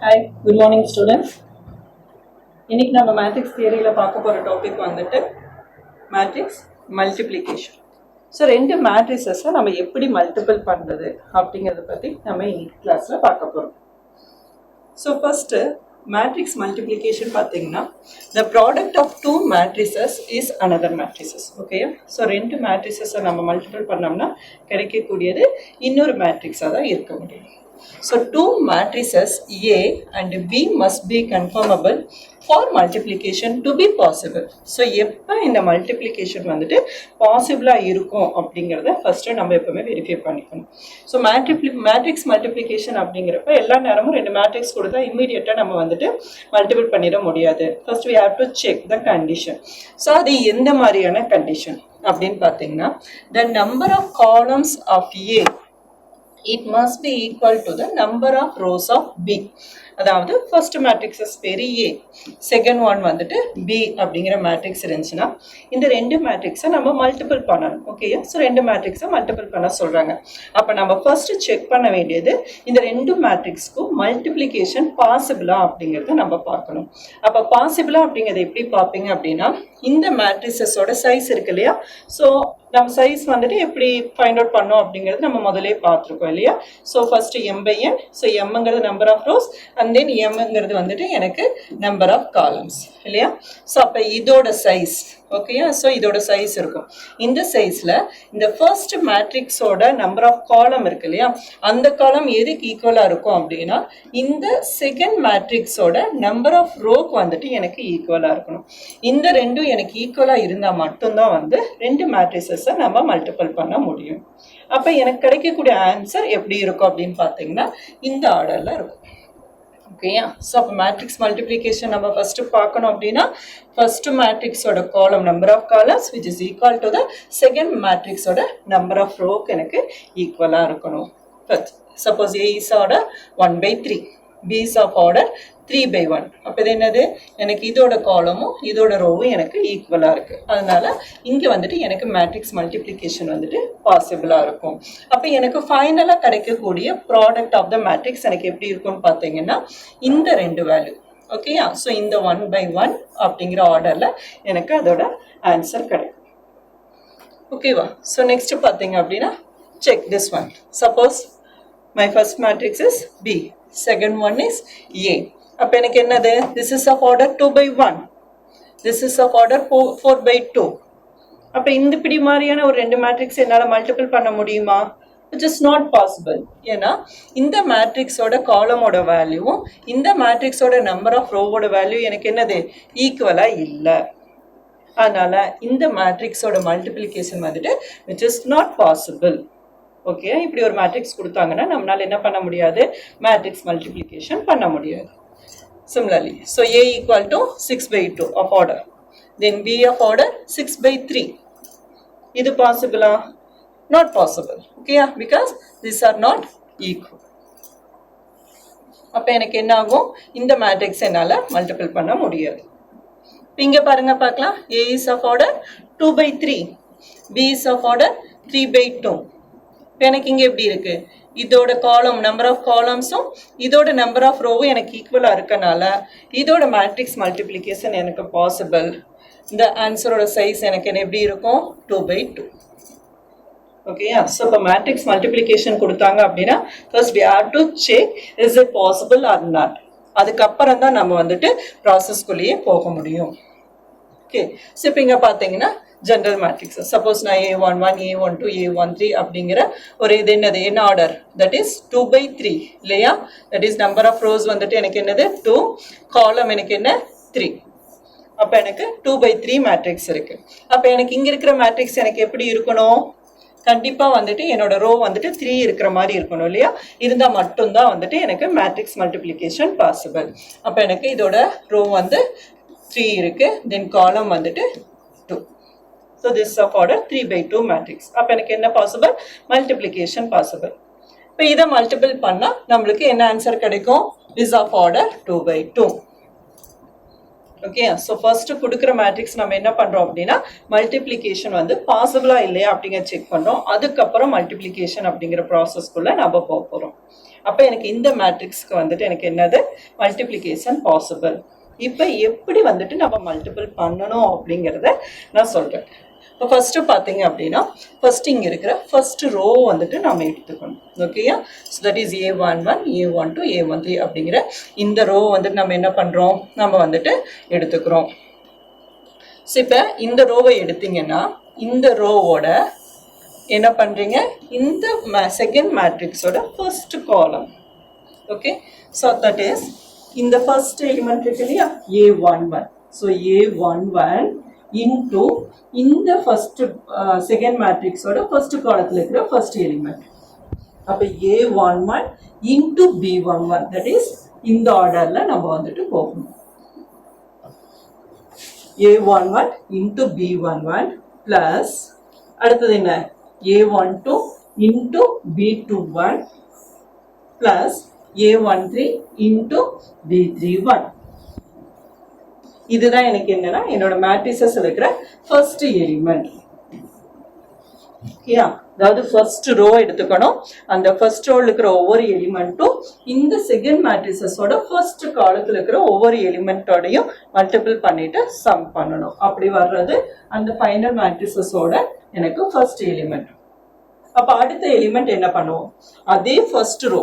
Hi, good morning students. இன்னைக்கு நம்ம matrix தியரியில் பார்க்க போகிற டாபிக் வந்துட்டு மேட்ரிக்ஸ் மல்டிப்ளிகேஷன். ஸோ ரெண்டு மேட்ரிக்ஸஸை நம்ம எப்படி மல்டிபிள் பண்ணுறது அப்படிங்கிறத பற்றி நம்ம இன்னைக்கு கிளாஸில் பார்க்க போகிறோம். ஸோ ஃபஸ்ட்டு மேட்ரிக்ஸ் மல்டிப்ளிகேஷன் பார்த்தீங்கன்னா the product of two matrices is another matrices. Okay, so ரெண்டு மேட்ரிசஸை நம்ம மல்டிபிள் பண்ணோம்னா கிடைக்கக்கூடியது இன்னொரு மேட்ரிக்ஸாக தான் இருக்க முடியும். So two matrices A and B must be conformable for multiplication to be possible. So எப்போ இந்த மல்டிப்ளிகேஷன் வந்துட்டு பாசிபிளாக இருக்கும் அப்படிங்கிறத ஃபர்ஸ்ட்டு நம்ம எப்பவுமே வெரிஃபை பண்ணிக்கணும். ஸோ மேட்ரிக்ஸ் மல்டிப்ளிகேஷன் அப்படிங்கிறப்ப எல்லா நேரமும் ரெண்டு மேட்ரிக்ஸ் கொடுத்தா இம்மீடியட்டாக நம்ம வந்துட்டு மல்டிபிள் பண்ணிட முடியாது. First we have to check the condition. So அது எந்த மாதிரியான கண்டிஷன் அப்படின்னு பார்த்தீங்கன்னா the number of columns of A it must be equal to the number of rows of B. அதாவது ஃபர்ஸ்ட் மேட்ரிக்ஸஸ் பேர் A, செகண்ட் ஒன் வந்துட்டு B அப்படிங்கிற matrix இருந்துச்சுன்னா இந்த ரெண்டு மேட்ரிக்ஸை நம்ம மல்டிபிள் பண்ணணும். ஓகே, ஸோ ரெண்டு மேட்ரிக்ஸை மல்டிபிள் பண்ண சொல்கிறாங்க. அப்போ நம்ம ஃபர்ஸ்ட் செக் பண்ண வேண்டியது இந்த ரெண்டு மேட்ரிக்ஸ்க்கும் மல்டிப்ளிகேஷன் பாசிபிளா அப்படிங்கிறத நம்ம பார்க்கணும். அப்போ பாசிபிளா அப்படிங்கிறத எப்படி பார்ப்பீங்க அப்படின்னா இந்த மேட்ரிக்ஸஸோட சைஸ் இருக்கு இல்லையா, ஸோ நம்ம சைஸ் வந்துட்டு எப்படி ஃபைண்ட் அவுட் பண்ணோம் அப்படிங்கிறது நம்ம முதலே பார்த்துருக்கோம் இல்லையா. ஸோ ஃபர்ஸ்ட் M/N, ஸோ எம்ங்கிறது number of rows and then எம்ங்கிறது வந்துட்டு எனக்கு நம்பர் ஆஃப் காலம்ஸ் இல்லையா. ஸோ அப்போ இதோட சைஸ் ஓகேயா, ஸோ இதோட சைஸ் இருக்கும். இந்த சைஸில் இந்த ஃபர்ஸ்ட் மேட்ரிக்ஸோட நம்பர் ஆஃப் காலம் இருக்கு இல்லையா, அந்த காலம் எதுக்கு ஈக்குவலாக இருக்கும் அப்படின்னா இந்த செகண்ட் மேட்ரிக்ஸோட நம்பர் ஆஃப் ரோக்கு வந்துட்டு எனக்கு ஈக்குவலாக இருக்கணும். இந்த ரெண்டும் எனக்கு ஈக்குவலாக இருந்தால் மட்டும்தான் வந்து ரெண்டு மேட்ரிக்ஸஸை நம்ம மல்டிபிள் பண்ண முடியும். அப்போ எனக்கு கிடைக்கக்கூடிய ஆன்சர் எப்படி இருக்கும் அப்படின்னு பார்த்தீங்கன்னா இந்த ஆர்டரில் இருக்கும். ஓகேயா, ஸோ அப்போ மேட்ரிக்ஸ் மல்டிப்ளிகேஷன் நம்ம ஃபர்ஸ்ட் பார்க்கணும் அப்படின்னா ஃபர்ஸ்ட் மேட்ரிக்ஸோட column number of columns which is equal to the second மேட்ரிக்ஸோட நம்பர் ஆஃப் ரோக்கு எனக்கு ஈக்குவலாக இருக்கணும். Suppose A is order 1/3, B is of order 3/1. அப்போ இது என்னது, எனக்கு இதோட காலமும் இதோட ரோவும் எனக்கு ஈக்குவலாக இருக்குது. அதனால இங்கே வந்துட்டு எனக்கு மேட்ரிக்ஸ் மல்டிப்ளிகேஷன் வந்துட்டு பாசிபிளாக இருக்கும். அப்போ எனக்கு ஃபைனலாக கிடைக்கக்கூடிய ப்ராடக்ட் ஆஃப் த மேட்ரிக்ஸ் எனக்கு எப்படி இருக்கும்னு பார்த்தீங்கன்னா இந்த ரெண்டு வேல்யூ. ஓகேயா, ஸோ இந்த 1/1 அப்படிங்கிற ஆர்டரில் எனக்கு அதோட ஆன்சர் கிடைக்கும். ஓகேவா, ஸோ நெக்ஸ்ட் பார்த்தீங்க அப்படின்னா check this one. Suppose my first matrix is B, second one is A. அப்போ எனக்கு என்னது, this is of order 2/1, this is of order 4/2. அப்போ இந்த இப்படி மாதிரியான ஒரு ரெண்டு மேட்ரிக்ஸ் என்னால் மல்டிபிள் பண்ண முடியுமா? Which is not possible. ஏன்னா இந்த மேட்ரிக்ஸோட காலமோட வேல்யூவும் இந்த மேட்ரிக்ஸோட நம்பர் ஆஃப் ரோவோட வேல்யூ எனக்கு என்னது ஈக்குவலாக இல்லை. அதனால இந்த மேட்ரிக்ஸோட மல்டிப்ளிகேஷன் வந்துட்டு which is not possible. Okay, இப்படி ஒரு மேட்ரிக்ஸ் கொடுத்தாங்கன்னா நம்மளால என்ன பண்ண முடியாது, மேட்ரிக்ஸ் மல்டிப்ளிகேஷன் பண்ண முடியாது. Similarly so A equal to 6/2 of order, then B of order 6/3. இது பாசிபிளா? Not possible. ஓகேயா, because these are not equal. அப்போ எனக்கு என்ன ஆகும், இந்த மேட்ரிக்ஸ் என்னால் மல்டிபிள் பண்ண முடியாது. இங்கே பாருங்க பார்க்கலாம், A is of order 2/3, B is of order 3/2. இப்போ எனக்கு இங்கே எப்படி இருக்கு, இதோட காலம் நம்பர் ஆஃப் காலம்ஸும் இதோட நம்பர் ஆஃப் ரோவும் எனக்கு ஈக்குவலாக இருக்கனால இதோட மேட்ரிக்ஸ் மல்டிப்ளிகேஷன் எனக்கு பாசிபிள். இந்த ஆன்சரோட சைஸ் எனக்கு என்ன எப்படி இருக்கும், 2/2. ஓகேயா, ஸோ இப்போ மேட்ரிக்ஸ் மல்டிப்ளிகேஷன் கொடுத்தாங்க அப்படின்னா first we have to check is it possible or not. அதுக்கப்புறம் தான் நம்ம வந்துட்டு ப்ராசஸ்குள்ளேயே போக முடியும். ஓகே, ஸோ இப்போ இங்கே பார்த்தீங்கன்னா ஜென்ரல் மேட்ரிக்ஸ் சப்போஸ் நான் A11, A12, A13 அப்படிங்கிற ஒரு இது என்னது என்ன ஆர்டர், தட் இஸ் 2/3 இல்லையா. That is number of rows வந்துட்டு எனக்கு என்னது 2, காலம் எனக்கு என்ன 3. அப்போ எனக்கு 2/3 மேட்ரிக்ஸ் இருக்கு. அப்போ எனக்கு இங்கே இருக்கிற மேட்ரிக்ஸ் எனக்கு எப்படி இருக்கணும், கண்டிப்பாக வந்துட்டு என்னோட ரோ வந்துட்டு 3 இருக்கிற மாதிரி இருக்கணும் இல்லையா. இருந்தால் மட்டும்தான் வந்துட்டு எனக்கு மேட்ரிக்ஸ் மல்டிப்ளிகேஷன் பாசிபிள். அப்போ எனக்கு இதோட ரோ வந்து 3 இருக்கு, தென் காலம் வந்துட்டு 2. So this is of order 3/2 matrix. அப்போ எனக்கு என்ன பாசிபிள், மல்டிப்ளிகேஷன் பாசிபிள். இப்போ இதை மல்டிபிள் பண்ணால் நம்மளுக்கு என்ன ஆன்சர் கிடைக்கும், is of order 2/2. Okay, so first கொடுக்குற மேட்ரிக்ஸ் நம்ம என்ன பண்ணுறோம் அப்படின்னா மல்டிப்ளிகேஷன் வந்து பாசிபிளா இல்லையா அப்படிங்கிற செக் பண்ணுறோம். அதுக்கப்புறம் மல்டிப்ளிகேஷன் அப்படிங்கிற ப்ராசஸ்க்குள்ளே நம்ம போக போகிறோம். அப்போ எனக்கு இந்த மேட்ரிக்ஸ்க்கு வந்துட்டு எனக்கு என்னது மல்டிப்ளிகேஷன் பாசிபிள். இப்போ எப்படி வந்துட்டு நம்ம மல்டிபிள் பண்ணணும் அப்படிங்கிறத நான் சொல்கிறேன். இப்போ ஃபர்ஸ்ட் பார்த்தீங்க அப்படின்னா ஃபர்ஸ்ட் இங்கே இருக்கிற ஃபர்ஸ்ட் ரோ வந்துட்டு நம்ம எடுத்துக்கணும். ஓகேயா? So that is A11 A12 A13 அப்படிங்கிற இந்த ரோ வந்துட்டு நம்ம என்ன பண்ணுறோம், நம்ம வந்துட்டு எடுத்துக்கிறோம். ஸோ இப்போ இந்த ரோவை எடுத்தீங்கன்னா இந்த ரோவோட என்ன பண்ணுறீங்க, இந்த செகண்ட் மேட்ரிக்ஸோட first column. Okay, so that is இந்த ஃபர்ஸ்ட் எலிமெண்ட் இருக்கு இல்லையா A11. ஸோ A11 இன்டூ இந்த ஃபர்ஸ்ட் செகண்ட் மேட்ரிக்ஸோட ஃபர்ஸ்ட் காலத்தில் இருக்கிற ஃபர்ஸ்ட் எலிமெண்ட். அப்போ A11 into B11, that is இந்த ஆர்டரில் நம்ம வந்துட்டு போகணும். A11 இன்டூ B11 பிளஸ் அடுத்தது என்ன A12 into B21 plus A13 into B31. இதுதான் எனக்கு என்னன்னா என்னோட மேட்ரிசஸ் இருக்கிற ஃபர்ஸ்ட் எலிமெண்ட். ஓகேயா? அதாவது ஃபர்ஸ்ட் ரோ எடுத்துக்கணும். அந்த ஃபர்ஸ்ட் ரோல இருக்கிற ஒவ்வொரு எலிமெண்ட்டும் இந்த செகண்ட் மேட்ரிசஸோட ஃபர்ஸ்ட் காலத்தில் இருக்கிற ஒவ்வொரு எலிமெண்டோடையும் மல்டிபிள் பண்ணிட்டு சம் பண்ணணும். அப்படி வர்றது அந்த ஃபைனல் மேட்ரிசஸோட எனக்கு ஃபர்ஸ்ட் எலிமெண்ட். அப்ப அடுத்த எலிமெண்ட் என்ன பண்ணுவோம், அதே ஃபர்ஸ்ட் ரோ,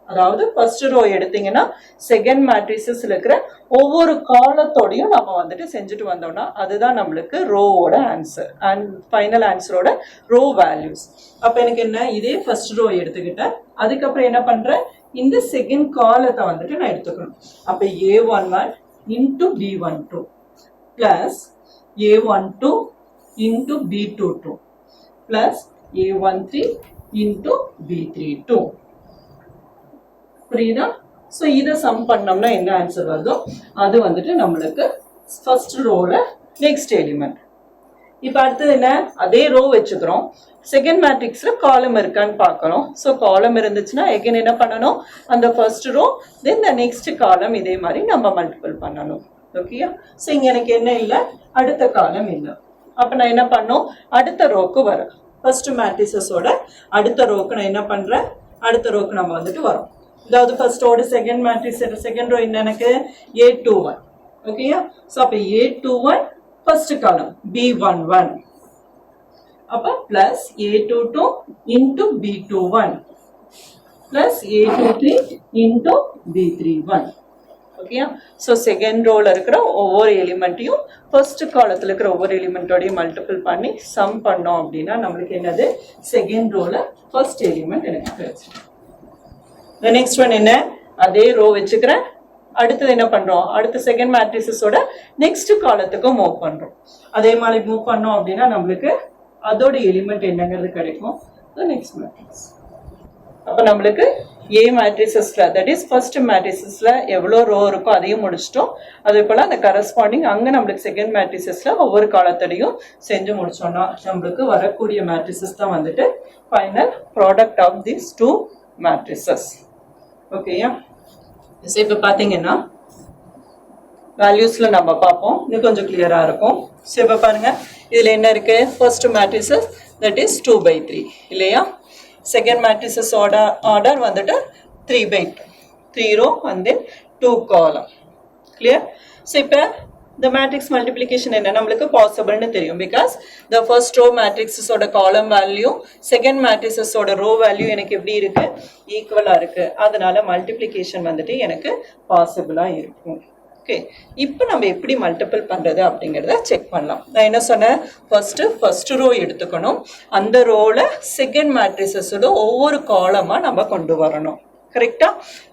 அதாவது ஃபர்ஸ்ட் ரோ எடுத்தீங்கன்னா செகண்ட் மேட்ரிசஸ்ல இருக்கிற ஒவ்வொரு காலத்தோடையும் நம்ம வந்துட்டு செஞ்சுட்டு வந்தோம்னா அதுதான் நம்மளுக்கு ரோவோட ஆன்சர் அண்ட் ஃபைனல் ஆன்சரோட ரோ வேல்யூஸ். அப்ப எனக்கு என்ன, இதே ஃபர்ஸ்ட் ரோ எடுத்துக்கிட்டேன், அதுக்கப்புறம் என்ன பண்றேன், இந்த செகண்ட் காலத்தை வந்துட்டு நான் எடுத்துக்கணும். அப்ப A11 into B12 plus A12 into B22 plus A13 into B32. புரியுதா? ஸோ இதை சம் பண்ணோம்னா என்ன ஆன்சர் வருதோ அது வந்துட்டு நம்மளுக்கு ஃபர்ஸ்ட் ரோல நெக்ஸ்ட் எலிமெண்ட். இப்போ அடுத்தது என்ன, அதே ரோ வச்சுக்கிறோம், செகண்ட் மேட்ரிக்ஸ்ல காலம் இருக்கான்னு பார்க்கணும். ஸோ காலம் இருந்துச்சுன்னா எகைன் என்ன பண்ணணும், அந்த first row then the next column இதே மாதிரி நம்ம மல்டிபிள் பண்ணணும். ஓகேயா? ஸோ இங்க எனக்கு என்ன இல்லை, அடுத்த காலம் இல்லை. அப்போ நான் என்ன பண்ணும், அடுத்த ரோக்கு வரேன். ஃபர்ஸ்ட் மேட்ரிசஸோட அடுத்த ரோக்கு நான் என்ன பண்றேன், அடுத்த ரோக்கு நம்ம வந்துட்டு வரோம். அதாவது ஃபர்ஸ்ட் ஓட செகண்ட் மேட்ரிக்ஸ் செகண்ட் ரோ என்ன எனக்கு A21. ஓகேயா? ஸோ அப்போ A21 ஃபர்ஸ்ட் காலம் B11 அப்போ plus A22 into B21 plus A23 into B31. ஓகேயா? ஸோ செகண்ட் ரோல இருக்கிற ஒவ்வொரு எலிமெண்ட்டையும் ஃபர்ஸ்ட் காலத்தில் இருக்கிற ஒவ்வொரு எலிமெண்ட்டோடையும் மல்டிபிள் பண்ணி சம் பண்ணோம் அப்படின்னா நம்மளுக்கு என்னது, செகண்ட் ரோல ஃபர்ஸ்ட் எலிமெண்ட் எனக்கு கிடைச்சிடும். நெக்ஸ்ட் ஒன் என்ன, அதே ரோ வச்சுக்கிறேன், அடுத்தது என்ன பண்றோம், அடுத்த செகண்ட் மேட்ரிசஸோட நெக்ஸ்ட் காலத்துக்கு மூவ் பண்றோம். அதே மாதிரி மூவ் பண்ணோம் அப்படின்னா நம்மளுக்கு அதோட எலிமெண்ட் என்னங்கிறது கிடைக்கும். Next matrix. அப்ப நம்மளுக்கு A மேட்ரிசஸ்ல தட் இஸ் ஃபர்ஸ்ட் மேட்ரிசஸ்ல எவ்வளோ ரோ இருக்கோ அதையும் முடிச்சிட்டோம். அதே போல அந்த கரஸ்பாண்டிங் அங்க நம்மளுக்கு செகண்ட் மேட்ரிசஸ்ல ஒவ்வொரு காலத்தோடையும் செஞ்சு முடிச்சோம்னா நம்மளுக்கு வரக்கூடிய மேட்ரிசஸ் தான் வந்துட்டு final product of these two matrices. ஓகேயா? இப்போ பார்த்தீங்கன்னா வேல்யூஸ்ல நம்ம பார்ப்போம், இன்னும் கொஞ்சம் கிளியரா இருக்கும். ஸோ இப்போ பாருங்க, இதுல என்ன இருக்கு, ஃபர்ஸ்ட் மேட்ரிசஸ் தட் இஸ் 2/3 இல்லையா? செகண்ட் மேட்ரிசஸ் ஆர்டர் வந்துட்டு 3/2, 3 row and then 2 column. Clear? So இப்போ the matrix multiplication என்ன நம்மளுக்கு பாசிபிள்னு தெரியும். பிகாஸ் the first row matrixஸோட காலம் வேல்யூ செகண்ட் மேட்ரிசஸோட ரோ வேல்யூ எனக்கு எப்படி இருக்கு, ஈக்குவலா இருக்கு. அதனால மல்டிப்ளிகேஷன் வந்துட்டு எனக்கு பாசிபிளா இருக்கும். ஓகே, இப்போ நம்ம எப்படி மல்டிபிள் பண்றது அப்படிங்கிறத செக் பண்ணலாம். நான் என்ன சொன்னேன், ஃபர்ஸ்ட் ரோ எடுத்துக்கணும், அந்த ரோல செகண்ட் மேட்ரிசஸோட ஒவ்வொரு காலமா நம்ம கொண்டு வரணும். கரெக்டா?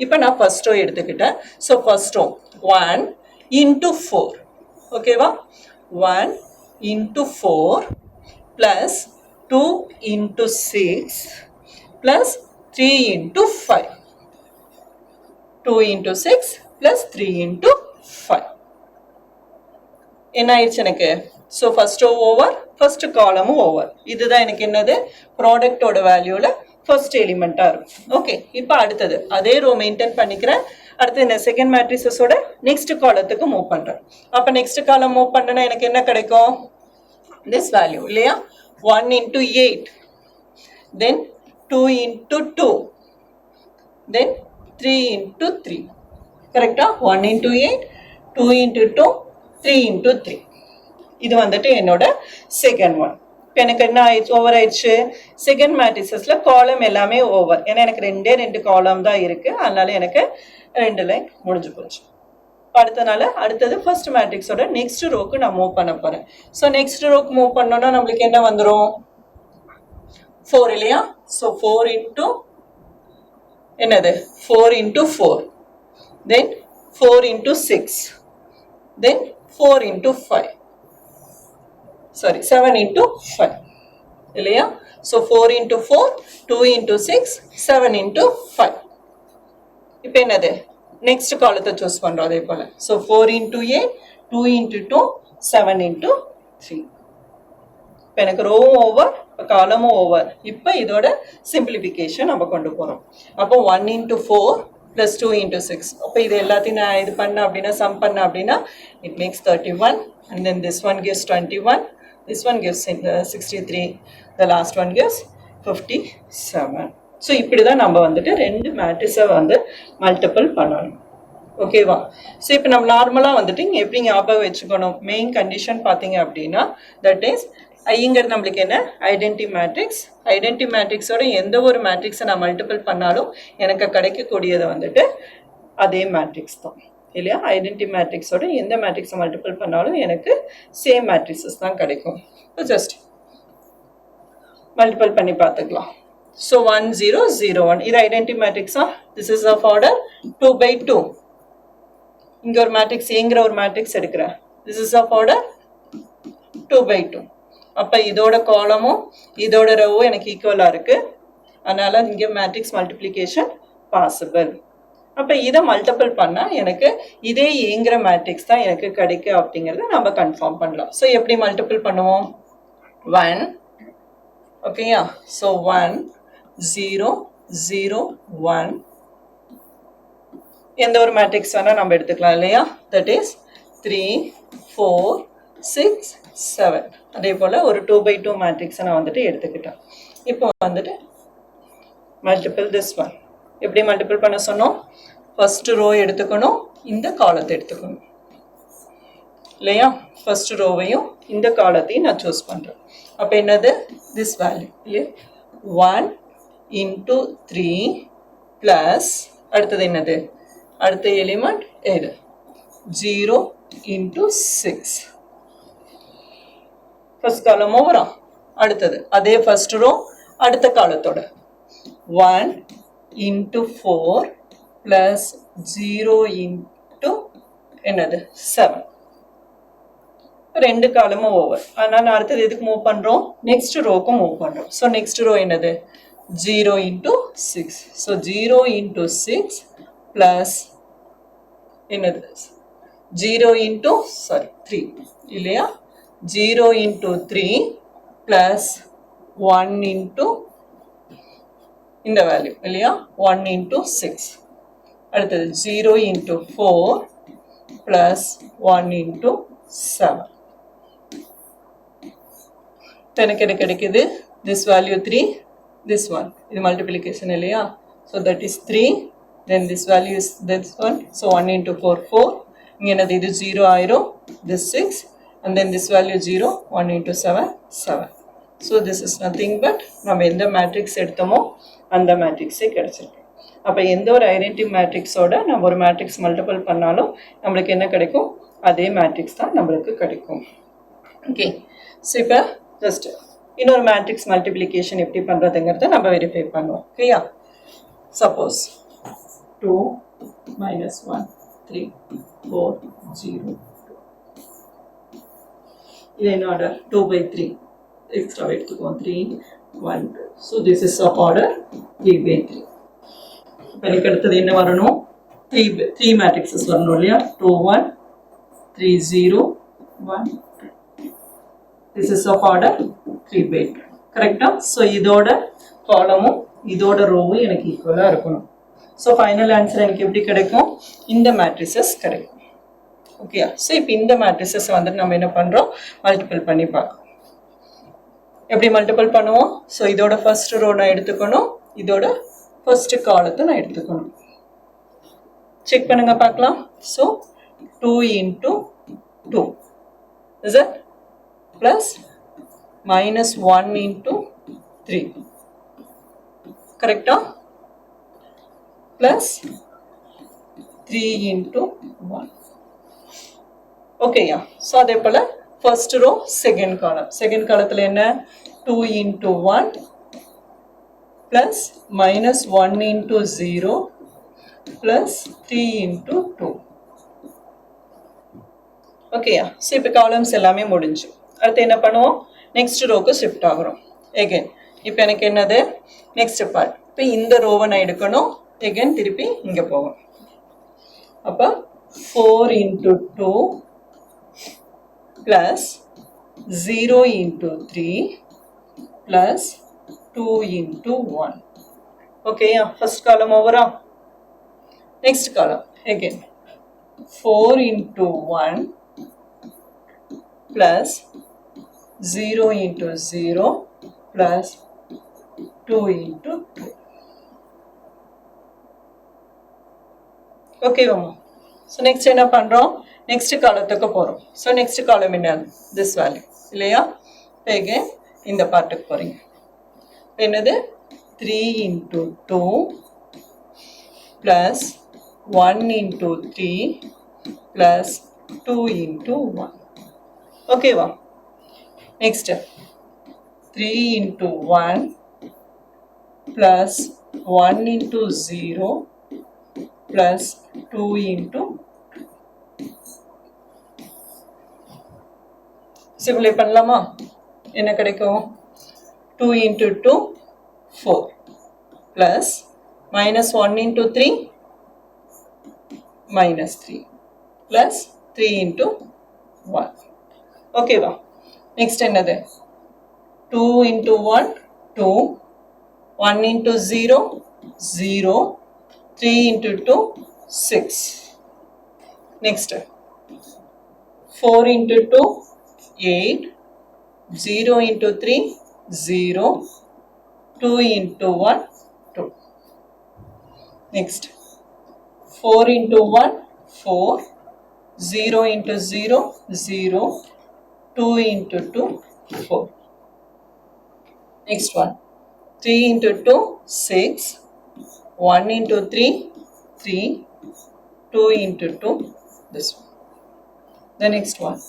இப்போ நான் ஃபர்ஸ்ட் ரோ எடுத்துக்கிட்டேன். So first row 1 into 4. ஓகேவா? 1 into 4 plus 2 into 6 plus 3 into 5. 2 into 6 plus 3 into 5. என்ன ஆயிடுச்சு எனக்கு? So first rho over, first காலமும் ஓவர். இதுதான் எனக்கு என்னது, ப்ராடக்டோட வேல்யூல ஃபர்ஸ்ட் எலிமெண்டா இருக்கும். ஓகே, இப்போ அடுத்தது அதே ரோ மெயின்டைன் பண்ணிக்கிறேன். அடுத்து என்ன, செகண்ட் மேட்ரிசஸோட நெக்ஸ்ட் காலத்துக்கு மூவ் பண்றேன். அப்ப நெக்ஸ்ட் காலம் மூவ் பண்ணனா எனக்கு என்ன கிடைக்கும், திஸ் வேல்யூ இல்லையா? 1 into 8 then 2 into 2 then 3 into 3. Correct? 1 into 8, 2 into 2, 3 into 3. இது வந்துட்டு என்னோட செகண்ட் ஒன். இப்போ எனக்கு என்ன ஆயிடுச்சு, ஓவர் ஆயிடுச்சு. செகண்ட் மேட்ரிசஸ்ல காலம் எல்லாமே ஓவர். ஏன்னா எனக்கு ரெண்டு காலம் தான் இருக்கு, அதனால எனக்கு 2 லைன் முடிஞ்சு போச்சு. அடுத்தது ஃபர்ஸ்ட் மேட்ரிக்ஸோட நெக்ஸ்ட் ரோக்கு நான் மூவ் பண்ண போறேன். ஸோ நெக்ஸ்ட் ரோக்கு மூவ் பண்ணோம்னா நம்மளுக்கு என்ன வந்துடும், 4 இல்லையா? ஸோ 4 into என்னது 4 into 4, then 4 into 6, then 4 into 5, sorry 7 into 5 இல்லையா? So 4 into 4, 2 into 6, 7 into 5. இப்போ என்னது நெக்ஸ்ட் காலத்தை சூஸ் பண்றோம் அதே போல. So 4 into 8, 2 into 2, 7 into 3. இப்போ எனக்கு ரோவும் ஓவர், காலமும் ஓவர். இப்போ இதோட சிம்பிளிஃபிகேஷன் நம்ம கொண்டு போறோம். அப்போ 1 into 4 plus 2 into 6. அப்போ இது எல்லாத்தையும் நான் இது பண்ண அப்படின்னா சம் பண்ண அப்படின்னா it makes 31, and then this one gives 21, this one gives 63, the last one gives 57. So இப்படி தான் நம்ம வந்துட்டு ரெண்டு மேட்ரிக்ஸை வந்து மல்டிபிள் பண்ணணும். ஓகேவா? ஸோ இப்போ நம்ம நார்மலாக வந்துட்டு இங்கே எப்படி ஞாபகம் வச்சுக்கணும், மெயின் கண்டிஷன் பார்த்தீங்க அப்படின்னா தட் இஸ் ஐங்கிறது நம்மளுக்கு என்ன, ஐடென்டி மேட்ரிக்ஸ். ஐடென்டி மேட்ரிக்ஸோட எந்த ஒரு மேட்ரிக்ஸை நான் மல்டிபிள் பண்ணாலும் எனக்கு கிடைக்கக்கூடியதை வந்துட்டு அதே மேட்ரிக்ஸ் தான் இல்லையா? ஐடென்டி மேட்ரிக்ஸோட எந்த மேட்ரிக்ஸை மல்டிபிள் பண்ணாலும் எனக்கு சேம் மேட்ரிக்ஸஸ் தான் கிடைக்கும். ஜஸ்ட் மல்டிபிள் பண்ணி பார்த்துக்கலாம். ஸோ 1 0 0 1 இது ஐடென்டி மேட்ரிக்ஸா? This is of order 2 by 2. இங்கே ஒரு மேட்ரிக்ஸ் ஏங்கிற ஒரு மேட்ரிக்ஸ் எடுக்கிறேன். This is of order 2 by 2. அப்போ இதோட காலமும் இதோட ரவும் எனக்கு ஈக்குவலாக இருக்குது, அதனால் இங்கே மேட்ரிக்ஸ் மல்டிப்ளிகேஷன் பாசிபிள். அப்போ இதை மல்டிபிள் பண்ணால் எனக்கு இதே ஏங்கிற மேட்ரிக்ஸ் தான் எனக்கு கிடைக்கும் அப்படிங்கிறத நம்ம கன்ஃபார்ம் பண்ணலாம். ஸோ எப்படி மல்டிபிள் பண்ணுவோம், 1 ஓகேயா? ஸோ 1 0 0 1 எந்த ஒரு மேட்ரிக்ஸ் வேணால் நம்ம எடுத்துக்கலாம் இல்லையா? That is 3 4 6 7. அதே போல் ஒரு 2 by 2 மேட்ரிக்ஸை நான் வந்துட்டு எடுத்துக்கிட்டேன். இப்போ வந்துட்டு மல்டிபிள் திஸ் ஒன். எப்படி மல்டிபிள் பண்ண சொன்னோம், ஃபர்ஸ்ட் ரோ எடுத்துக்கணும், இந்த காலத்தை எடுத்துக்கணும் இல்லையா? ஃபர்ஸ்ட் ரோவையும் இந்த காலத்தையும் நான் சூஸ் பண்ணுறேன். அப்போ என்னது, திஸ் வேல்யூ இல்லையா? 1 into 3 ப்ளஸ் அடுத்தது என்னது, அடுத்த எலிமெண்ட் எது, 0 into 6. ஃபர்ஸ்ட் காலம் ஓவரா? அடுத்தது அதே ஃபர்ஸ்ட் ரோ அடுத்த காலத்தோட 1 into 4 plus 0 into என்னது 7. ரெண்டு காலமும் ஓவர். ஆனால் நான் அடுத்தது எதுக்கு மூவ் பண்ணுறோம், நெக்ஸ்ட் ரோக்கும் மூவ் பண்ணுறோம். ஸோ நெக்ஸ்ட் ரோ என்னது 0 into 6. ஸோ 0 into 6 plus என்னது 0 into 3 இல்லையா? 0 into 3 plus 1 into இந்த வேல்யூ இல்லையா? 1 into 6. அடுத்தது 0 into 4 plus 1 into 7. எனக்கு என்ன கிடைக்குது, this value 3, this one. இது multiplication இல்லையா? So that is 3. Then this value is this one. So 1 into 4 4. இங்கே என்னது, இது 0 ஆயிரும். This 6. And then this value 0. 1 into 7 7. So this is nothing but நம்ம எந்த மேட்ரிக்ஸ் எடுத்தோமோ அந்த மேட்ரிக்ஸே கிடைச்சிருக்கு. அப்போ எந்த ஒரு ஐடென்டிட்டி மேட்ரிக்ஸோட நம்ம ஒரு மேட்ரிக்ஸ் மல்டிபிள் பண்ணாலும் நம்மளுக்கு என்ன கிடைக்கும், அதே மேட்ரிக்ஸ் தான் நம்மளுக்கு கிடைக்கும். ஓகே, ஸோ இப்போ ஜஸ்ட் இன்னொரு மேட்ரிக்ஸ் மல்டிப்ளிகேஷன் எப்படி பண்ணுறதுங்கிறத நம்ம வெரிஃபை பண்ணுவோம். ஓகேயா? சப்போஸ் 2 minus 1 3 4 0 இது என்ன ஆர்டர், 2 by 3 எக்ஸ்ட்ரா எடுத்துக்குவோம், 3 1 2. So this is of order 3 by 3. இப்போ எனக்கு அடுத்தது என்ன வரணும், 3 மேட்ரிக்ஸஸ் வரணும் இல்லையா? 2 1 3 0 1 2. This is of order 3 by 2. கரெக்டா? ஸோ இதோட காலமும் இதோட ரோவும் எனக்கு ஈக்குவலாக இருக்கணும். ஸோ ஃபைனல் ஆன்சர் எனக்கு எப்படி கிடைக்கும், இந்த மேட்ரிசஸ் கிடைக்கும். ஓகேயா? ஸோ இப்போ இந்த மேட்ரிசஸ் வந்துட்டு நம்ம என்ன பண்ணுறோம், மல்டிபிள் பண்ணி பார்க்கணும். எப்படி மல்டிபிள் பண்ணுவோம், ஸோ இதோட ஃபர்ஸ்ட் ரோ நான் எடுத்துக்கணும், இதோட ஃபர்ஸ்ட் காலத்தை நான் எடுத்துக்கணும். செக் பண்ணுங்க பார்க்கலாம். So 2 into 2 is it plus minus 1 into 3 correct plus 3 into 1 okay yeah. So அதே போல first row second column என்ன 2 into 1 plus minus 1 into 0 plus 3 into 2 okay yeah. So இப்போ columns எல்லாமே முடிஞ்சு. அடுத்து என்ன பண்ணுவோம், next rowக்கு shift ஆகுறோம். again இப்போ எனக்கு என்னது next part. இப்போ இந்த ரோவை நான் எடுக்கணும், again திருப்பி இங்க போகும். அப்ப 4 into 2 plus 0 into 3 plus 2 into 1 okay yeah. First column over. Next column again 4 into 1 plus 0 into 0 plus 2 into 2 okay mama. So next என்ன பண்றோம், next காலத்துக்கு போறோம். So next column என்ன, this value இல்லையா. again இந்த பார்ட்டுக்கு போறீங்க. என்னது 3 into 2 plus 1 into 3 plus 2 into 1 okay வா. next 3 into 1 plus 1 into 0 plus 2 into simplify பண்ணலாமா, என்ன கிடைக்கும் 2 into 2 4 plus minus 1 into 3 minus 3 plus 3 into 1 okay வா. next என்னது 2 into 1 2 1 into 0 0 3 into 2 6 next 4 into 2 8 0 into 3 0 2 into 1 2 next 4 into 1 4 0 into 0 0 2 into 2 4 next one 3 into 2 6 1 into 3 3 2 into 2 this one. The next one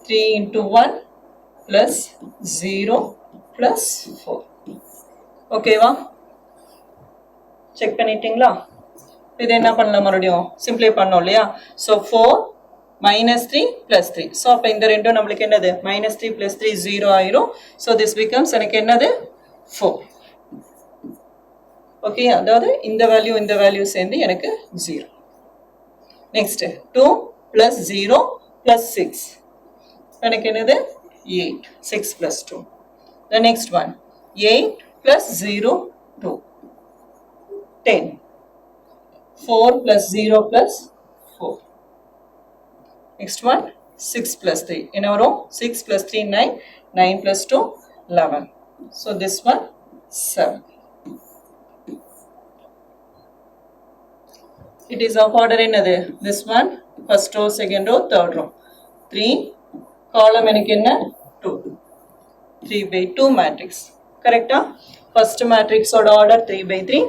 3 into 1 plus 0 plus 4 okay வா. Check பண்ணிட்டீங்களா. இது என்ன பண்ணலாம், மறுபடியும் சிம்பிளை பண்ணோம் இல்லையா. So 4 minus 3 plus 3. ஸோ அப்போ இந்த ரெண்டும் நம்மளுக்கு என்னது minus 3 plus 3 0 ஆயிரும். ஸோ திஸ் பிகம்ஸ் எனக்கு என்னது 4 ஓகே. அதாவது இந்த வேல்யூ சேர்ந்து எனக்கு 0. நெக்ஸ்ட் 2 plus 0 plus 6 எனக்கு என்னது 8 6 plus 2. The next one 8 plus 0 2 10 4 plus 0 plus 4. Next one 6 plus 3 in our row 6 plus 3 9 9 plus 2 11. So this one 7. It is of order in other this one first row second row third row 3 column எனக்கு என்ன 2 3 by 2 matrix correct first matrix ஓட order 3 by 3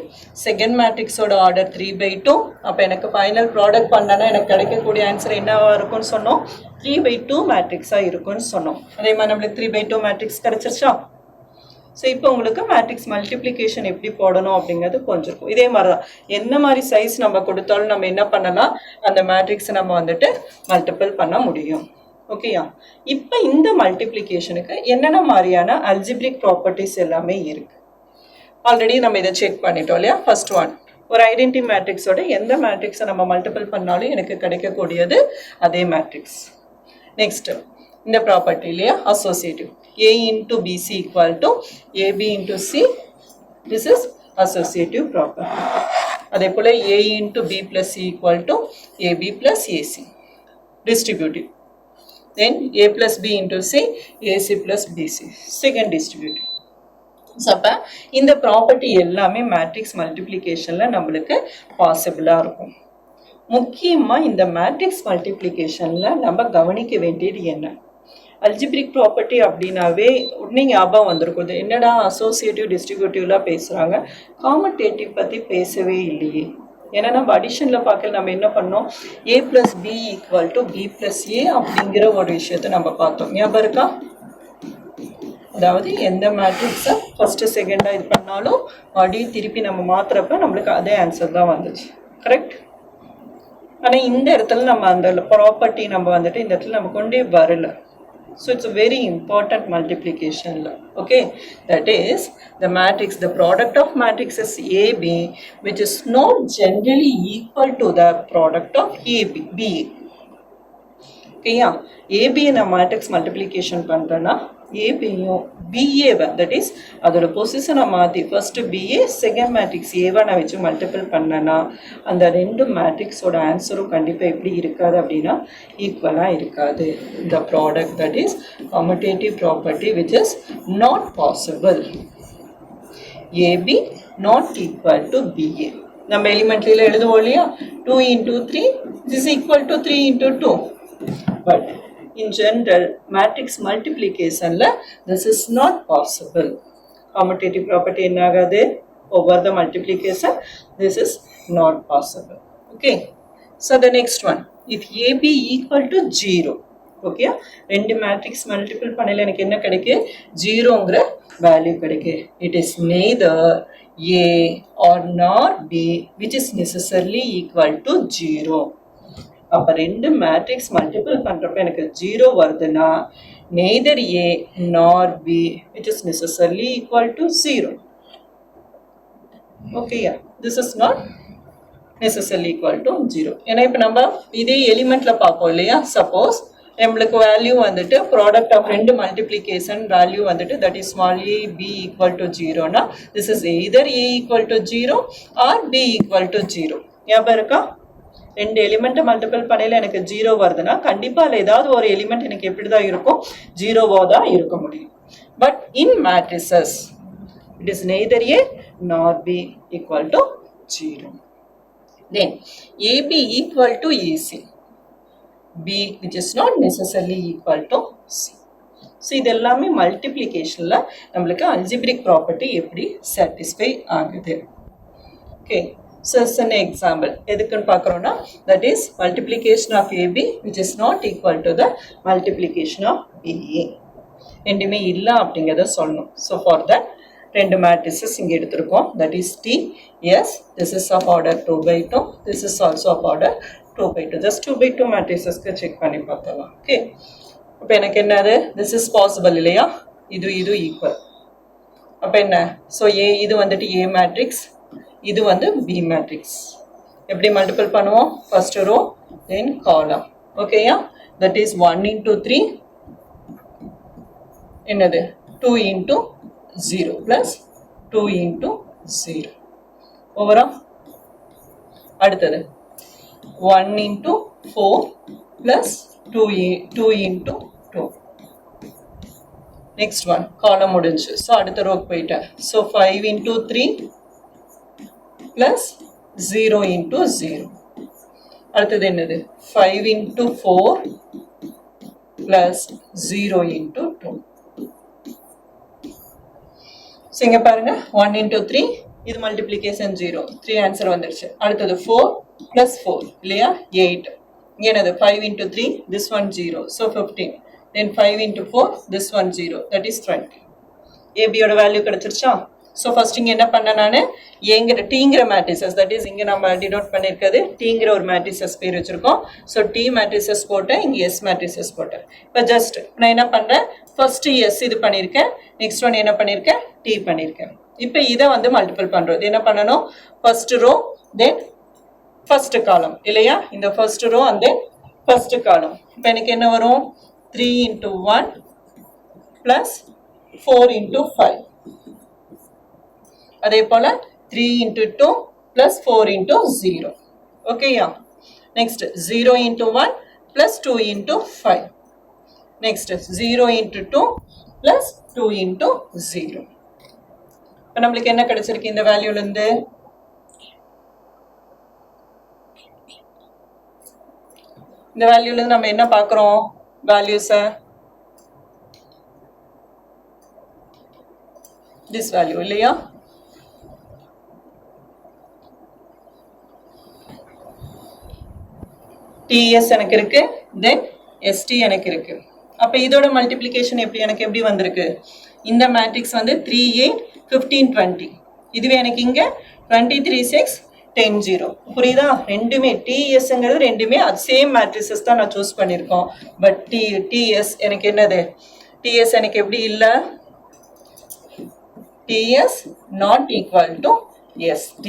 second matrix ஓட order 3 by 2 அப்ப எனக்கு final product பண்ணனா எனக்கு கிடைக்கக்கூடிய answer என்னவா இருக்கும்னு சொன்னோம் 3 by 2 matrix இருக்கும்னு சொன்னோம். அதே மாதிரி நமக்கு 3 by 2 matrix கிடைச்சிருச்சா. ஸோ இப்போ உங்களுக்கு மேட்ரிக்ஸ் மல்டிப்ளிகேஷன் எப்படி போடணும் அப்படிங்கிறது கொஞ்சம் இதே மாதிரி தான். என்ன மாதிரி சைஸ் நம்ம கொடுத்தாலும் நம்ம என்ன பண்ணலாம், அந்த மேட்ரிக்ஸை நம்ம வந்துட்டு மல்டிபிள் பண்ண முடியும். ஓகேயா. இப்போ இந்த மல்டிப்ளிகேஷனுக்கு என்னென்ன மாதிரியான அல்ஜிப்ரிக் ப்ராப்பர்ட்டிஸ் எல்லாமே இருக்கு. ஆல்ரெடி நம்ம இதை செக் பண்ணிட்டோம் இல்லையா. ஃபர்ஸ்ட் ஒன் ஒரு ஐடென்டி மேட்ரிக்ஸோட எந்த மேட்ரிக்ஸை நம்ம மல்டிபிள் பண்ணாலும் எனக்கு கிடைக்கக்கூடியது அதே மேட்ரிக்ஸ். நெக்ஸ்ட் இந்த ப்ராப்பர்ட்டி இல்லையா associative A into BC equal to AB into C. This is associative property. அதே போல A into B plus C equal to AB plus AC. Distributive. Then A plus B into C, AC plus BC. Second distributive. So அப்போ இந்த property எல்லாமே matrix மல்டிப்ளிகேஷனில் நம்மளுக்கு பாசிபிளாக இருக்கும். முக்கியமாக இந்த matrix மல்டிப்ளிகேஷனில் நம்ம கவனிக்க வேண்டியது என்ன? அல்ஜிப்ரிக் ப்ராப்பர்ட்டி அப்படின்னாவே உடனே ஞாபகம் வந்திருக்குது, என்னடா அசோசியேட்டிவ் டிஸ்ட்ரிபியூட்டிவ்லாம் பேசுகிறாங்க, காமட்டேட்டிவ் பற்றி பேசவே இல்லையே. ஏன்னா நம்ம அடிஷனில் பார்க்கல நம்ம என்ன பண்ணோம், a + b = b + a அப்படிங்கிற ஒரு விஷயத்தை நம்ம பார்த்தோம். ஞாபகம் இருக்கா? அதாவது எந்த மேட்ரிக்ஸை ஃபஸ்ட்டு செகண்டாக இது பண்ணாலும் மறுபடியும் திருப்பி நம்ம மாற்றுறப்ப நம்மளுக்கு அதே ஆன்சர் தான் வந்துச்சு. கரெக்ட்? ஆனால் இந்த இடத்துல நம்ம அந்த ப்ராப்பர்ட்டி நம்ம வந்துட்டு இந்த இடத்துல நம்ம கொண்டே வரல. So it's a very important multiplication law. Okay, that is the matrix, the product of matrices AB, which is not generally equal to the product of AB, BA. Okay, yeah, AB na matrix multiplication பண்றேன்னா ஏபியும் பிஏவை, that is அதோட பொசிஷனை மாற்றி first BA second matrix ஏவை நான் வச்சு multiple பண்ணேன்னா அந்த ரெண்டு மேட்ரிக்ஸோட ஆன்சரும் கண்டிப்பாக எப்படி இருக்காது அப்படின்னா ஈக்குவலாக இருக்காது. இந்த product that is commutative property which is not possible. AB not equal to BA. நம்ம எலிமெண்ட்ரியில் எழுதுவோம் இல்லையா, 2 × 3 is equal to 3 × 2. But in general, matrix multiplication la this is not possible. Commutative property ennagadhu over the multiplication, this is not possible. Okay, so the next one, if AB equal to 0, okay, rendu matrix multiple பண்ணல எனக்கு என்ன கிடைக்கு, 0ங்கற value கிடைக்கு. It is neither A or nor B which is necessarily equal to 0. அப்போ ரெண்டு matrix multiple பண்ணுறப்ப எனக்கு 0 வருதுன்னா neither A nor B which is necessarily equal to 0. Okay, yeah, this is not necessarily equal to 0. ஏன்னா இப்போ நம்ம இதே எலிமெண்ட்ல பார்ப்போம் இல்லையா, சப்போஸ் நம்மளுக்கு வேல்யூ வந்துட்டு ப்ராடக்ட் ஆஃப் ரெண்டு மல்டிப்ளிகேஷன் வேல்யூ வந்துட்டு that is small a b equal to 0னா this is either a equal to 0 or b equal to 0. ஞாபகம் இருக்கா? ரெண்டு எலிமெண்ட்டை மல்டிபிள் பண்ணையில் எனக்கு 0 வருதுன்னா கண்டிப்பாக அதில் ஏதாவது ஒரு எலிமெண்ட் எனக்கு எப்படி தான் இருக்கும், 0வாக தான் இருக்க முடியும். But in matrices it is neither A nor B equal to 0. Then AB equal to AC, B which is not necessarily equal to C. So இது எல்லாமே மல்டிப்ளிகேஷனில் நம்மளுக்கு அல்ஜிப்ரிக் ப்ராப்பர்ட்டி எப்படி சாட்டிஸ்ஃபை ஆகுது. Okay, so as an example எதுக்குன்னு பார்க்குறோன்னா that is multiplication of AB which is not equal to the multiplication of BA. ரெண்டுமே இல்லை அப்படிங்கிறத சொல்லணும். ஸோ ஃபார் தட் ரெண்டு மேட்ரிசஸ் இங்கே எடுத்திருக்கோம், that is T, yes, this is of order 2/2, this is also of order 2/2. just 2/2 மேட்ரிசஸ்க்கு check பண்ணி பார்த்தலாம். Okay, அப்போ எனக்கு என்னது, this is possible இல்லையா, இது ஈக்குவல். அப்போ என்ன, ஸோ ஏ இது வந்துட்டு A மேட்ரிக்ஸ், இது வந்து B மேட்ரிக்ஸ். எப்படி மல்டிபிள் பண்ணுவோம், ஃபர்ஸ்ட் ரோ தென் காலம். ஓகேயா, தட் இஸ் 1 × 3 என்னது 2 × 0 ப்ளஸ் 2 × 0 ஓவரா. அடுத்தது 1 × 4 ப்ளஸ் 2 × 2. நெக்ஸ்ட் ஒன் காலம் முடிஞ்சு. ஸோ அடுத்த ரோக்கு போயிட்டேன். So 5 × 3 plus 0 × 0. அடுத்தது என்னது 5 × 4 ப்ளஸ் 0 × 2. ஸோ இங்கே பாருங்க 1 × 3 இது மல்டிப்ளிகேஷன் 0, 3 ஆன்சர் வந்துருச்சு. அடுத்தது 4 ப்ளஸ் 4 இல்லையா 8. இங்கே என்னது 5 × 3 this one 0, so 15. then 5 × 4 this one 0, that is 20. ஏபியோட வேல்யூ கிடைச்சிருச்சா? ஸோ ஃபர்ஸ்ட் இங்கே என்ன பண்ண, நான் ஏங்கிற டீங்கிற மேட்ரிசஸ், தட் இஸ் இங்கே நம்ம டினோட் பண்ணியிருக்கிறது டீங்கிற ஒரு மேட்ரிசஸ் பேர் வச்சுருக்கோம். ஸோ டி மேட்ரிசஸ் போட்டேன், இங்கே எஸ் மேட்ரிசஸ் போட்டேன். இப்போ ஜஸ்ட் நான் என்ன பண்ணுறேன், ஃபர்ஸ்ட்டு எஸ் இது பண்ணியிருக்கேன், நெக்ஸ்ட் ஒன் என்ன பண்ணியிருக்கேன் டி பண்ணியிருக்கேன். இப்போ இதை வந்து மல்டிபிள் பண்ணுறது என்ன பண்ணணும், ஃபர்ஸ்ட் ரோ தென் ஃபர்ஸ்ட் காலம் இல்லையா, இந்த first row and then first column. இப்போ எனக்கு என்ன வரும், 3 × 1 ப்ளஸ் 4 × 5. அதே போல 3 × 2 ப்ளஸ் 4 × 0. ஓகேயா, நெக்ஸ்ட் 0 × 1 ப்ளஸ் 2 × 5. Next 0 × 2 plus 2 × 0. இப்போ நம்மளுக்கு என்ன கிடைச்சிருக்கு இந்த வேல்யூலேருந்து? இந்த வேல்யூலேருந்து நம்ம என்ன பார்க்குறோம்? வேல்யூஸை this value இல்லையா? TS எனக்கு இருக்கு, then ST எனக்கு இருக்கு. அப்ப இதோட மல்டிப்ளிகேஷன் எனக்கு எப்படி வந்திருக்கு? இந்த மேட்ரிக்ஸ் வந்து 3 8 15 20. இதுவே எனக்கு இங்க 23 6 10 0. புரியுதா? ரெண்டுமே TSங்கிறது ரெண்டுமே சேம் மேட்ரிசஸ் தான் நான் சூஸ் பண்ணியிருக்கோம். பட் TS எனக்கு என்னது? TS எனக்கு எப்படி இல்லை? TS not equal to ST.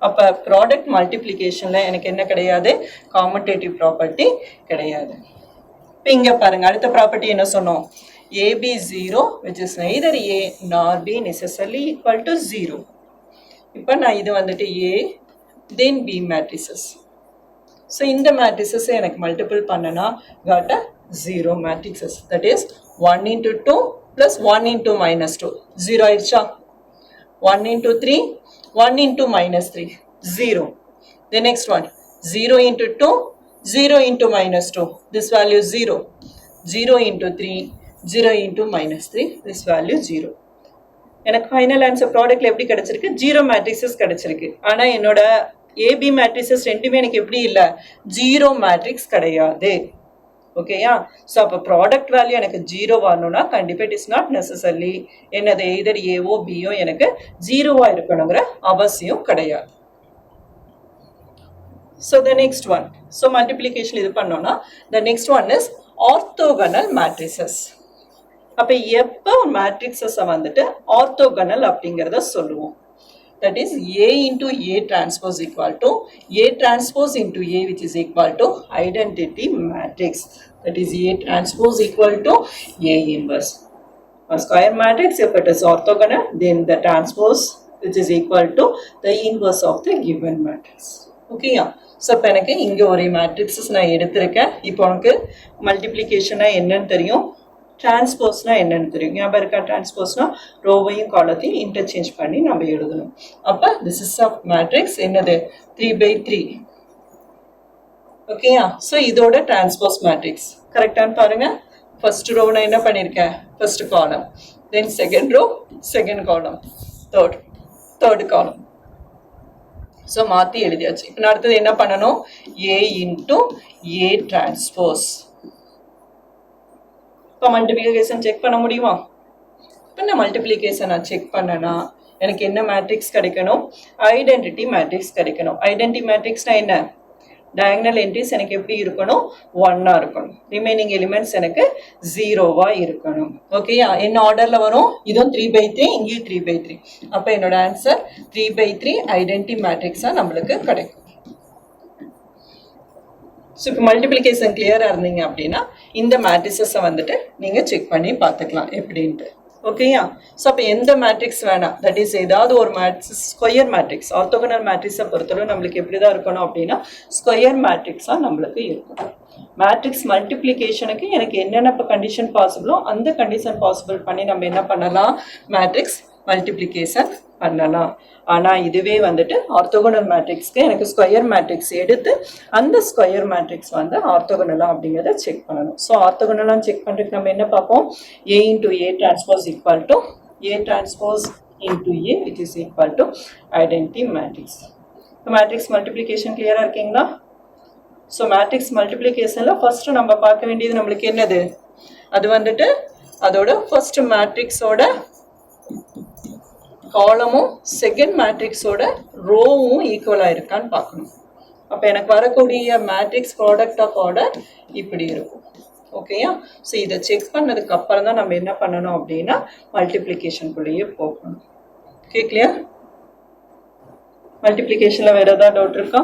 அப்ப ப்ராடக்ட் மல்டிப்ளிகேஷன்ல எனக்கு என்ன கிடையாது? காமட்டேட்டிவ் ப்ராப்பர்ட்டி கிடையாது. இப்போ இங்க பாருங்க, அடுத்த ப்ராப்பர்ட்டி என்ன சொன்னோம்? AB0 which is neither A nor B necessarily equal to 0. இப்போ நான் இது வந்துட்டு A then B matrices. So இந்த matrices எனக்கு மல்டிபிள் பண்ணனா got a 0 matrices, that is 1 into 2 plus 1 into minus 2. 0 ஆயிடுச்சா? 1 into 3, 1 into minus 3, 0. The next one, 0 into 2, 0 into minus 2. This value 0. 0 into 3, 0 into minus 3. This value 0. எனக்கு final answer ப்ராடக்ட்ல எப்படி கிடைச்சிருக்கு? 0 matrices கிடைச்சிருக்கு. ஆனா என்னோட ஏபி மேட்ரிக்ஸஸ் ரெண்டுமே எனக்கு எப்படி இல்லை? 0 மேட்ரிக்ஸ் கிடையாது. ஓகேயா? ஸோ அப்போ ப்ராடக்ட் வேல்யூ எனக்கு 0 வரணும்னா கண்டிப்பாக இட் இஸ் நாட் நெசசர்லி என்னது எய்தர் ஏஓ பியோ எனக்கு 0வா இருக்கணுங்கிற அவசியம் கிடையாது. So the next one, so multiplication இது பண்ணோம்னா the next one is orthogonal matrices. அப்போ எப்போ மேட்ரிக்ஸஸை வந்துட்டு ஆர்த்தோகனல் அப்படிங்கிறத சொல்லுவோம். That is A into A transpose equal to A transpose into A, which is equal to identity matrix. That is A transpose equal to A inverse. A square matrix, if it is orthogonal, then the transpose which is equal to the inverse of the given matrix. Okay, yeah. So இப்போ எனக்கு இங்கே ஒரு matrices நான் எடுத்திருக்கேன். இப்போ உனக்கு மல்டிப்ளிகேஷனாக என்னன்னு தெரியும், டிரான்ஸ்போஸ்னா என்னன்னு தெரியும். ஞாபகம் இருக்கா? டிரான்ஸ்போஸ்னா ரோவையும் காலத்தையும் இன்டர்சேஞ்ச் பண்ணி நம்ம எழுதணும். அப்போ திஸ் இஸ் ஆஃப் மேட்ரிக்ஸ் என்னது? 3/3. ஓகேயா? ஸோ இதோட டிரான்ஸ்போஸ் மேட்ரிக்ஸ் கரெக்டானு பாருங்க. ஃபர்ஸ்ட் ரோ நான் என்ன பண்ணியிருக்கேன்? First column, then second row, second column, third column. So மாற்றி எழுதியாச்சு. இப்போ நான் அடுத்தது என்ன பண்ணணும்? A into A transpose. இப்போ மல்டிப்ளிகேஷன் செக் பண்ண முடியுமா? இப்போ நான் மல்டிப்ளிகேஷன் நான் செக் பண்ணனா எனக்கு என்ன மேட்ரிக்ஸ் கிடைக்கணும்? ஐடென்டிட்டி மேட்ரிக்ஸ் கிடைக்கணும். ஐடென்டிட்டி மேட்ரிக்ஸ்னா என்ன? டயகனல் என்ட்ரிஸ் எனக்கு எப்படி இருக்கணும்? 1ஆ இருக்கணும். ரிமைனிங் எலிமெண்ட்ஸ் எனக்கு 0வா இருக்கணும். ஓகேயா? என்ன ஆர்டர்ல வரும்? இதுவும் 3/3, இங்கேயும் 3/3. அப்போ என்னோட ஆன்சர் 3/3 ஐடென்டிட்டி மேட்ரிக்ஸா நம்மளுக்கு கிடைக்கும். ஸோ இப்போ மல்டிப்ளிகேஷன் கிளியராக இருந்தீங்க அப்படின்னா இந்த மேட்ரிக்ஸஸை வந்துட்டு நீங்கள் செக் பண்ணி பார்த்துக்கலாம் எப்படின்ட்டு. ஓகேயா? ஸோ அப்போ எந்த மேட்ரிக்ஸ் வேணாம், தட் இஸ் ஏதாவது ஒரு மேட்ரிக்ஸ் ஸ்கொயர் மேட்ரிக்ஸ், ஆர்த்தோகனல் மேட்ரிக்ஸை பொறுத்தளவு நம்மளுக்கு எப்படி தான் இருக்கணும் அப்படின்னா ஸ்கொயர் மேட்ரிக்ஸாக நம்மளுக்கு இருக்கும். மேட்ரிக்ஸ் மல்டிப்ளிகேஷனுக்கு எனக்கு என்னென்ன இப்போ கண்டிஷன் பாசிபிளோ அந்த கண்டிஷன் பாசிபிள் பண்ணி நம்ம என்ன பண்ணலாம்? மேட்ரிக்ஸ் மல்டிப்ளிகேஷன் பண்ணலாம். ஆனால் இதுவே வந்துட்டு ஆர்த்தோகனல் மேட்ரிக்ஸ்க்கு எனக்கு ஸ்கொயர் மேட்ரிக்ஸ் எடுத்து அந்த ஸ்கொயர் மேட்ரிக்ஸ் வந்து ஆர்த்தோகனலா அப்படிங்கிறத செக் பண்ணணும். ஸோ ஆர்த்தோகனலாக செக் பண்ணுறதுக்கு நம்ம என்ன பார்ப்போம்? A into A transpose equal to A transpose into A, which is equal to identity matrix. இப்போ மேட்ரிக்ஸ் மல்டிப்ளிகேஷன் கிளியராக இருக்கீங்களா? ஸோ மேட்ரிக்ஸ் மல்டிப்ளிகேஷனில் ஃபர்ஸ்ட் நம்ம பார்க்க வேண்டியது நம்மளுக்கு என்னது? அது வந்துட்டு அதோட ஃபர்ஸ்ட் மேட்ரிக்ஸோட காலமும் செகண்ட் மேட்ரிக்ஸோட ரோவும் ஈக்குவலாக இருக்கான்னு பார்க்கணும். அப்போ எனக்கு வரக்கூடிய மேட்ரிக்ஸ் ப்ராடக்ட் ஆஃப் ஆர்டர் இப்படி இருக்கும். ஓகேயா? ஸோ இதை செக் பண்ணதுக்கு அப்புறம் தான் நம்ம என்ன பண்ணணும் அப்படின்னா மல்டிப்ளிகேஷனுக்குள்ளேயே போகணும். Okay, clear? மல்டிப்ளிகேஷனில் வேறு ஏதாவது டவுட் இருக்கா?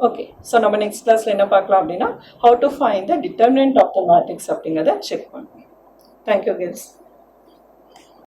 ஓகே, ஸோ நம்ம நெக்ஸ்ட் கிளாஸில் என்ன பார்க்கலாம் அப்படின்னா how to find the determinant of the matrix அப்படிங்கிறத செக் பண்ணுவோம். Thank you girls.